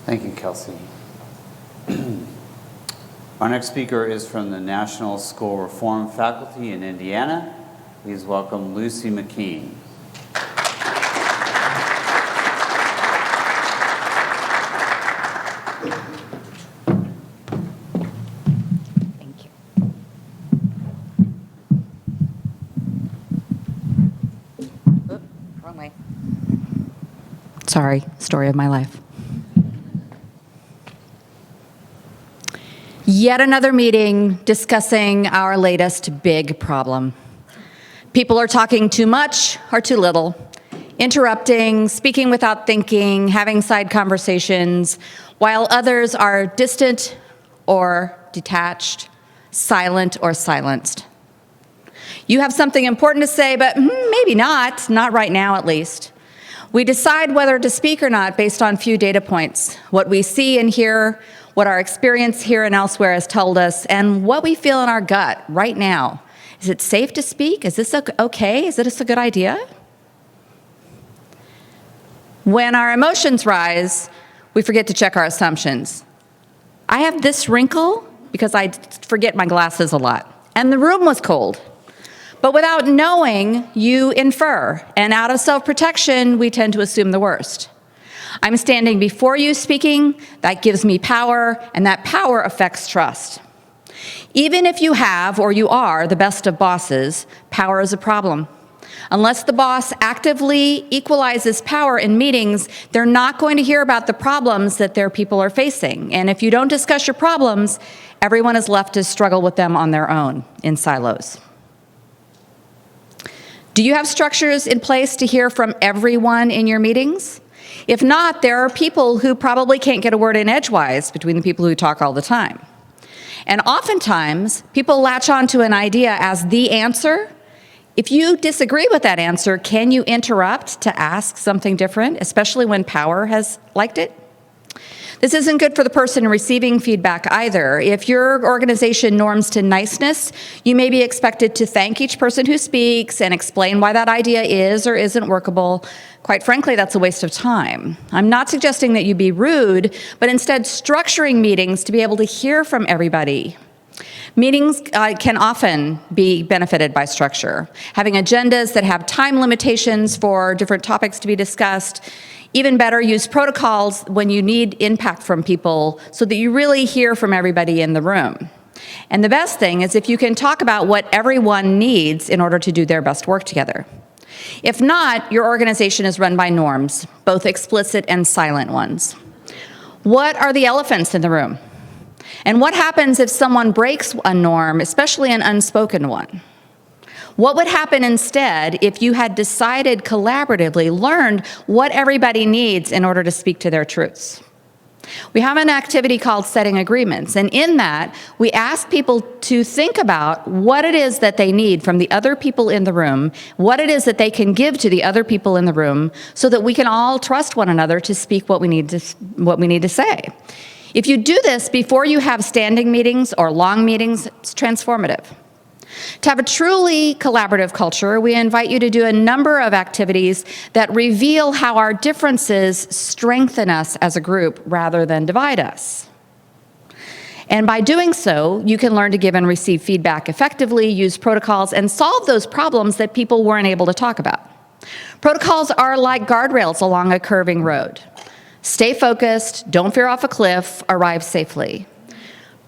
Thank you, Kelsey. Our next speaker is from the National School Reform faculty in Indiana. Please welcome Luci McKean. Thank you. Oop, wrong way. Sorry, story of my life. Yet another meeting discussing our latest big problem. People are talking too much or too little, interrupting, speaking without thinking, having side conversations, while others are distant or detached, silent or silenced. You have something important to say, but maybe not right now at least. We decide whether to speak or not based on few data points, what we see and hear, what our experience here and elsewhere has told us, and what we feel in our gut right now. Is it safe to speak? Is this okay? Is this a good idea? When our emotions rise, we forget to check our assumptions. I have this wrinkle because I forget my glasses a lot, and the room was cold. But without knowing, you infer, and out of self-protection, we tend to assume the worst. I'm standing before you speaking, that gives me power, and that power affects trust. Even if you have or you are the best of bosses, power is a problem. Unless the boss actively equalizes power in meetings, they're not going to hear about the problems that their people are facing. And if you don't discuss your problems, everyone is left to struggle with them on their own in silos. Do you have structures in place to hear from everyone in your meetings? If not, there are people who probably can't get a word in edgewise between the people who talk all the time. And oftentimes, people latch onto an idea as the answer. If you disagree with that answer, can you interrupt to ask something different, especially when power has liked it? This isn't good for the person receiving feedback either. If your organization norms to niceness, you may be expected to thank each person who speaks and explain why that idea is or isn't workable. Quite frankly, that's a waste of time. I'm not suggesting that you be rude, but instead structuring meetings to be able to hear from everybody. Meetings can often be benefited by structure. Having agendas that have time limitations for different topics to be discussed. Even better, use protocols when you need impact from people so that you really hear from everybody in the room. And the best thing is if you can talk about what everyone needs in order to do their best work together. If not, your organization is run by norms, both explicit and silent ones. What are the elephants in the room? And what happens if someone breaks a norm, especially an unspoken one? What would happen instead if you had decided collaboratively, learned what everybody needs in order to speak to their truths? We have an activity called setting agreements, and in that, we ask people to think about what it is that they need from the other people in the room, what it is that they can give to the other people in the room, so that we can all trust one another to speak what we need to say. If you do this before you have standing meetings or long meetings, it's transformative. To have a truly collaborative culture, we invite you to do a number of activities that reveal how our differences strengthen us as a group rather than divide us. And by doing so, you can learn to give and receive feedback effectively, use protocols, and solve those problems that people weren't able to talk about. Protocols are like guardrails along a curving road. Stay focused, don't veer off a cliff, arrive safely.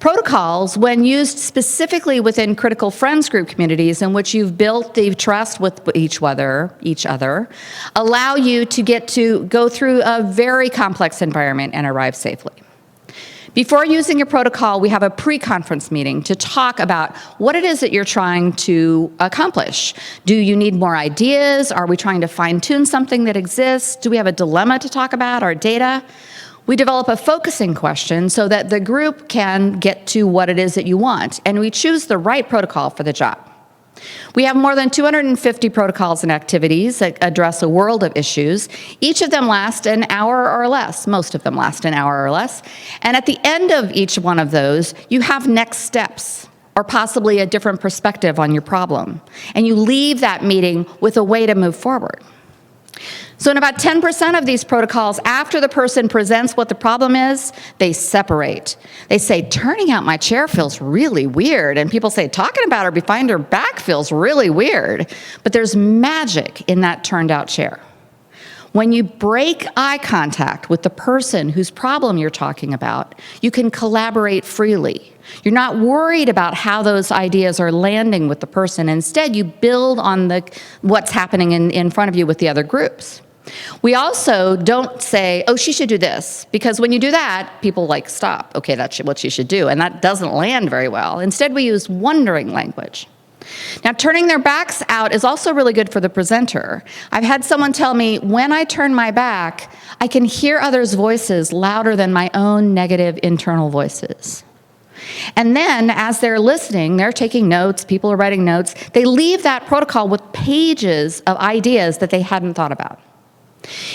Protocols, when used specifically within critical friends group communities in which you've built the trust with each other, allow you to go through a very complex environment and arrive safely. Before using a protocol, we have a pre-conference meeting to talk about what it is that you're trying to accomplish. Do you need more ideas? Are we trying to fine-tune something that exists? Do we have a dilemma to talk about, our data? We develop a focusing question so that the group can get to what it is that you want, and we choose the right protocol for the job. We have more than 250 protocols and activities that address a world of issues. Each of them lasts an hour or less. Most of them last an hour or less. And at the end of each one of those, you have next steps or possibly a different perspective on your problem. And you leave that meeting with a way to move forward. So in about 10% of these protocols, after the person presents what the problem is, they separate. They say, turning out my chair feels really weird. And people say, talking about her behind her back feels really weird. But there's magic in that turned out chair. When you break eye contact with the person whose problem you're talking about, you can collaborate freely. You're not worried about how those ideas are landing with the person. Instead, you build on what's happening in front of you with the other groups. We also don't say, oh, she should do this, because when you do that, people stop. Okay, that's what she should do, and that doesn't land very well. Instead, we use wondering language. Now, turning their backs out is also really good for the presenter. I've had someone tell me, when I turn my back, I can hear others' voices louder than my own negative internal voices. And then, as they're listening, they're taking notes, people are writing notes, they leave that protocol with pages of ideas that they hadn't thought about.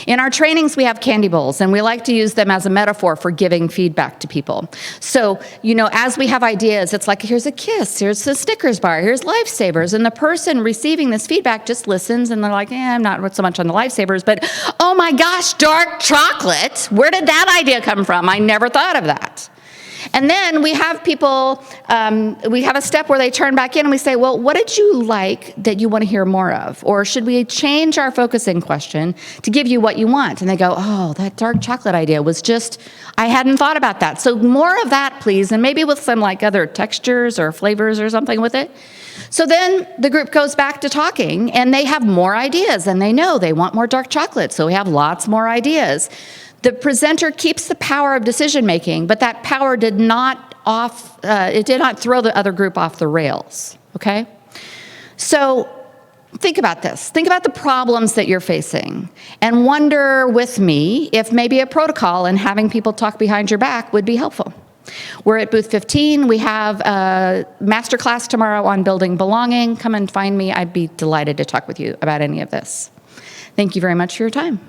In our trainings, we have candy bowls, and we like to use them as a metaphor for giving feedback to people. So, as we have ideas, it's like, here's a kiss, here's a Snickers bar, here's Lifesavers, and the person receiving this feedback just listens, and they're like, I'm not so much on the Lifesavers, but oh my gosh, dark chocolate, where did that idea come from? I never thought of that. And then we have people, we have a step where they turn back in and we say, well, what did you like that you want to hear more of? Or should we change our focusing question to give you what you want? And they go, oh, that dark chocolate idea was just, I hadn't thought about that. So more of that, please, and maybe with some other textures or flavors or something with it. So then the group goes back to talking and they have more ideas and they know they want more dark chocolate. So we have lots more ideas. The presenter keeps the power of decision making, but that power did not throw the other group off the rails, okay? So think about this. Think about the problems that you're facing and wonder with me if maybe a protocol and having people talk behind your back would be helpful. We're at booth 15. We have a masterclass tomorrow on building belonging. Come and find me. I'd be delighted to talk with you about any of this. Thank you very much for your time.